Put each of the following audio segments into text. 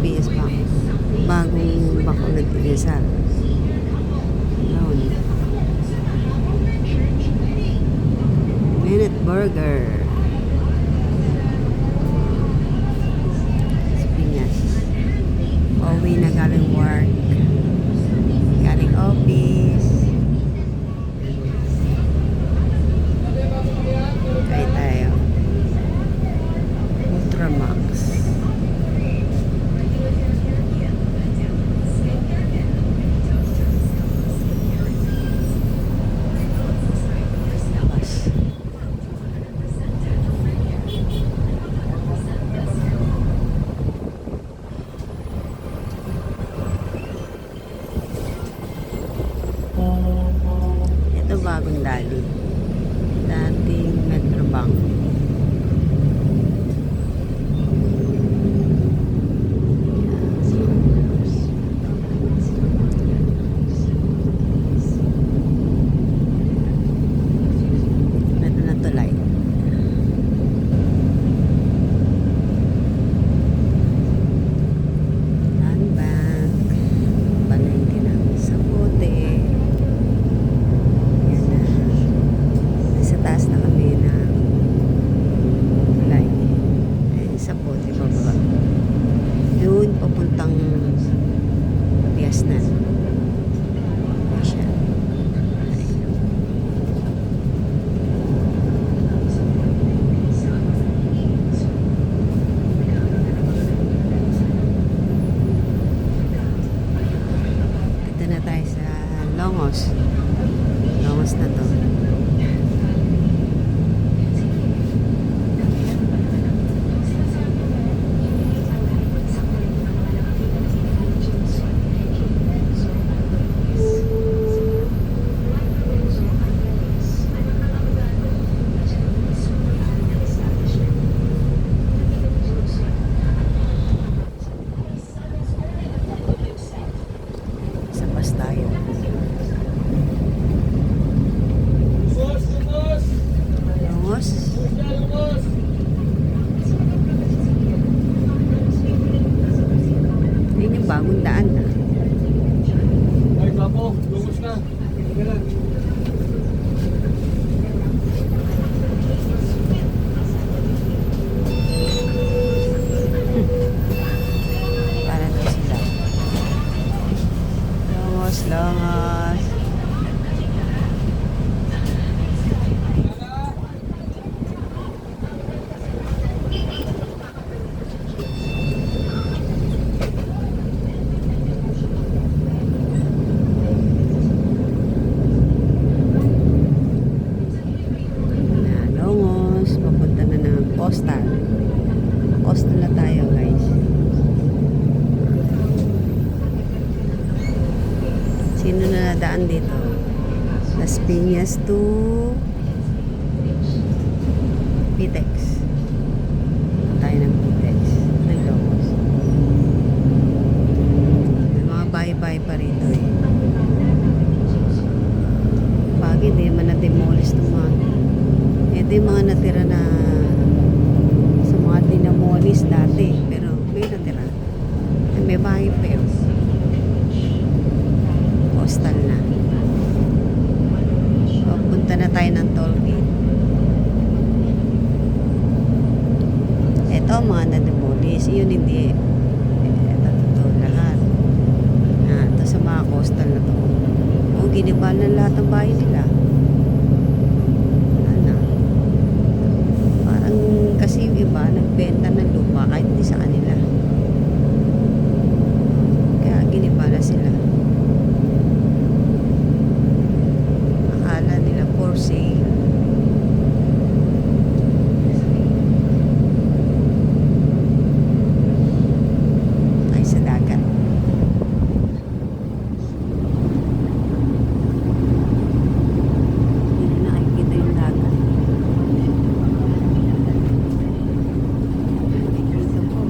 SPS Bank. Bagong Bacolod Rizal. Yun. Minute Burger. Piñas. Pauwi na galing work. Galing office. Kaya tayo. Ultramax. Ito bagong dali. Dating Metrobank. Ito na tulay. Landbank. Palengke ng Sapote. Sa taas na kami ng tulay. Ayun, sa bote pababa. Doon papuntang Biasnan. Siya. Dito na tayo sa Longos. Longos na to. Sa bus tayo. Longos. Ayun yung bagong daan na. Ay, papo, lungos na. Sige lang. Para daw sila. Longos, Longos. Longos, papunta na ng Coastal. Coastal na tayo, guys. Sino na nadaan dito? Las Piñas to Pitex. Tayo ng Pitex. Ng Longos. May mga bahay-bahay pa rito eh. Bagay, di man na-demolish itong mga. Ito yung mga natira na sa mga dinamolis dati. Pero may natira. May bahay pa yun. Coastal na. Punta na tayo ng toll gate. Ito mga na-demolish. Yun hindi. Ito lahat. Ito sa mga coastal na to. O, giniba na lahat ng bahay nila. Kasi yung iba nagbenta ng lupa kahit hindi sa kanila. Kaya giniba na sila. Akala nila for sale. Ay sa dagat. Hindi na nakikita yung dagat. Dito po.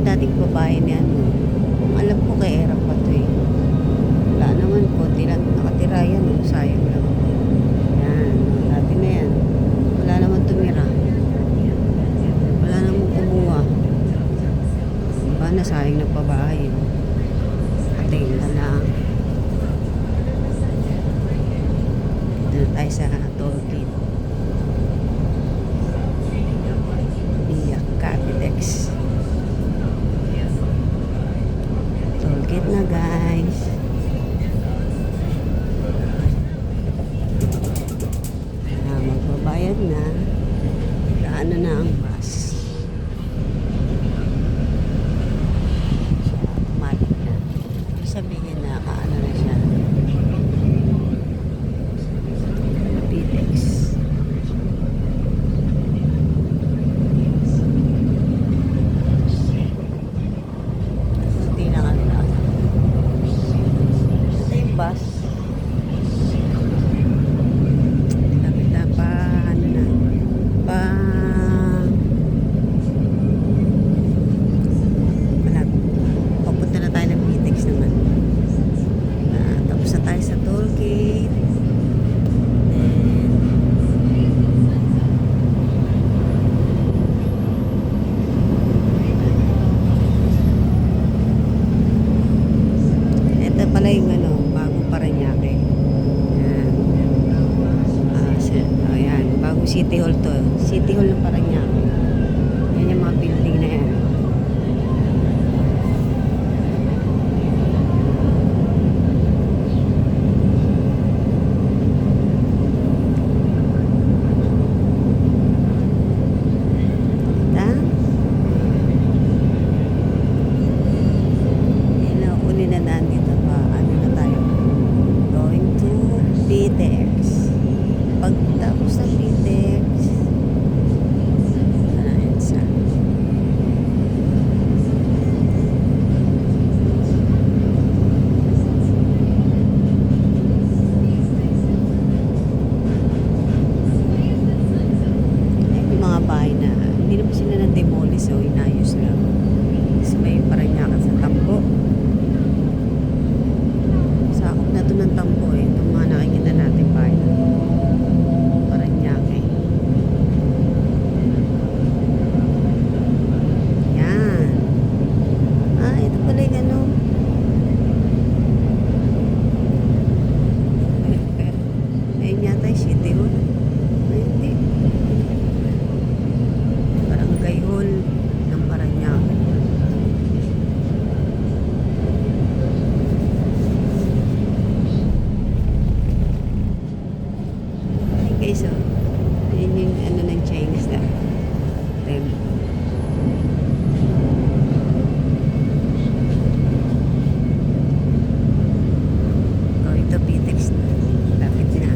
dating babae ni ano. Alam ko kay Era pa to eh. Wala naman po. Lang nakatira yan. Oh. Sayang lang. Yan. Dati na yan. Wala naman tumira. Wala naman kumuha. Diba nasayang na pabahay. Oh. Ating na lang. Dito na tayo sa toll gate. Iyak Capitex. Toll gate na guys. Magbabayad na. Kaano na ang bus. Automatic na. Ibig sabihin na kaano na siya. Pitex. Kunti lang ang lang. Ito yung bus. Pala yung ano, bagong Parañaque. Ayan. Ayan, bagong City Hall to. City Hall ng Parañaque. Yan yung mga building na yan. Pagtapos ng Pitex, ayan sa yung mga bahay na hindi naman sila na-demolish o inayos lang. Kasi may Parañaque sa Tambo. Sakop na to ng Tambo eh. Itong mga nakikita natin bahay na Parañaque. Yan. Ito pala yung ano. Ayun yata yung City Hall. Ay, hindi. Barangay Hall ng Parañaque. Okay, so yun yung ano ng Chinese na temple. Going to Pitex na. Lapit na.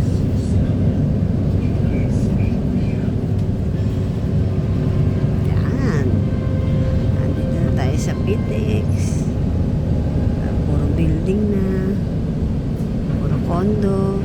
Yan. Andito na tayo sa Pitex. Puro building na. Puro condo.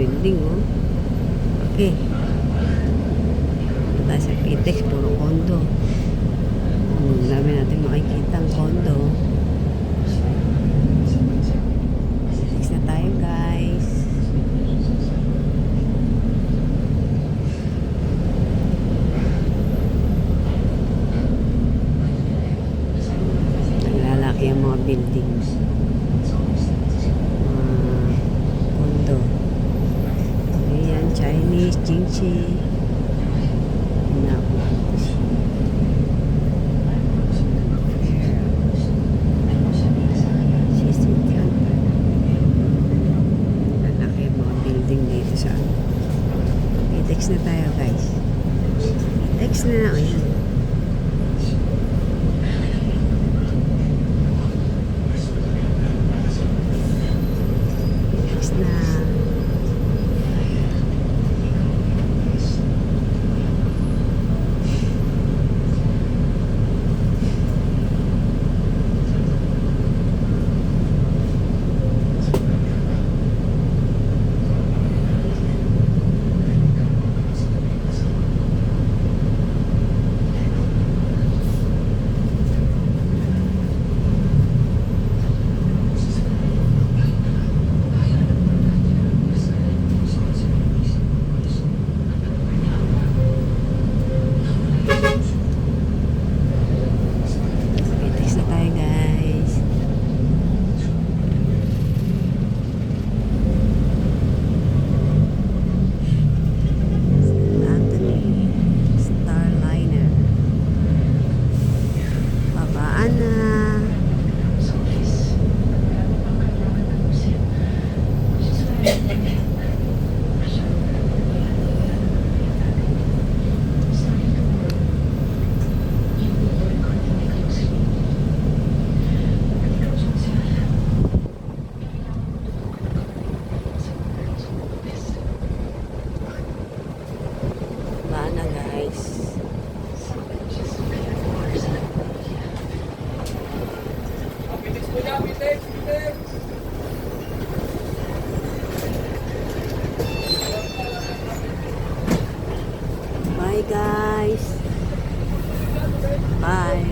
Building, oh. Okay. Ito tayo sa Pitex, puro condo. Dami natin makikita ang condo. Pitex na tayo, guys. Naglalaki ang mga buildings. Chinese, Jingchi. Lalaki ang mga building dito sa Pitex na tayo, guys. Pitex na. Ayan. Pitex na. guys. Bye.